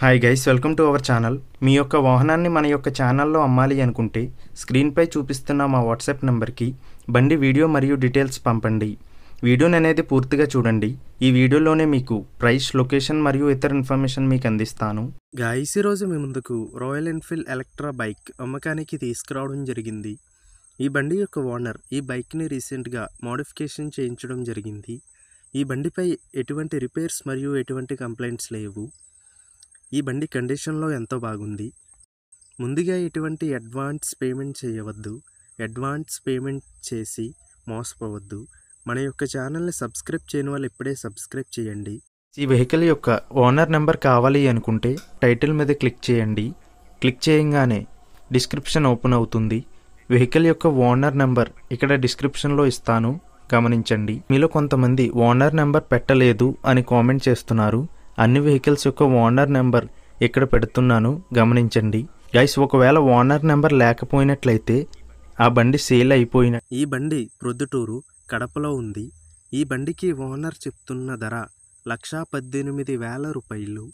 Hi guys, welcome to our channel. మీ యొక్క వాహనాన్ని మన యొక్క ఛానల్లో అమ్మాలి అనుకుంటే స్క్రీన్పై చూపిస్తున్న మా వాట్సాప్ నెంబర్కి బండి వీడియో మరియు డీటెయిల్స్ పంపండి. వీడియోని అనేది పూర్తిగా చూడండి. ఈ వీడియోలోనే మీకు ప్రైస్, లొకేషన్ మరియు ఇతర ఇన్ఫర్మేషన్ మీకు అందిస్తాను. గాయస్, ఈరోజు మీ ముందుకు రాయల్ ఎన్ఫీల్డ్ ఎలక్ట్రా బైక్ అమ్మకానికి తీసుకురావడం జరిగింది. ఈ బండి యొక్క ఓనర్ ఈ బైక్ని రీసెంట్గా మోడిఫికేషన్ చేయించడం జరిగింది. ఈ బండిపై ఎటువంటి రిపేర్స్ మరియు ఎటువంటి కంప్లైంట్స్ లేవు. ఈ బండి కండిషన్లో ఎంతో బాగుంది. ముందుగా ఎటువంటి అడ్వాన్స్ పేమెంట్ చేయవద్దు. అడ్వాన్స్ పేమెంట్ చేసి మోసపోవద్దు. మన యొక్క ఛానల్ని సబ్స్క్రైబ్ చేయని వాళ్ళు ఇప్పుడే సబ్స్క్రైబ్ చేయండి. ఈ వెహికల్ యొక్క ఓనర్ నెంబర్ కావాలి అనుకుంటే టైటిల్ మీద క్లిక్ చేయండి. క్లిక్ చేయగానే డిస్క్రిప్షన్ ఓపెన్ అవుతుంది. వెహికల్ యొక్క ఓనర్ నెంబర్ ఇక్కడ డిస్క్రిప్షన్లో ఇస్తాను, గమనించండి. మీలో కొంతమంది ఓనర్ నెంబర్ పెట్టలేదు అని కామెంట్ చేస్తున్నారు. అన్ని వెహికల్స్ యొక్క ఓనర్ నెంబర్ ఇక్కడ పెడుతున్నాను, గమనించండి. గైస్, ఒకవేళ ఓనర్ నెంబర్ లేకపోయినట్లయితే ఆ బండి సేల్ అయిపోయిన. ఈ బండి ప్రొద్దుటూరు కడపలో ఉంది. ఈ బండికి ఓనర్ చెప్తున్న ధర 1,18,000 రూపాయలు.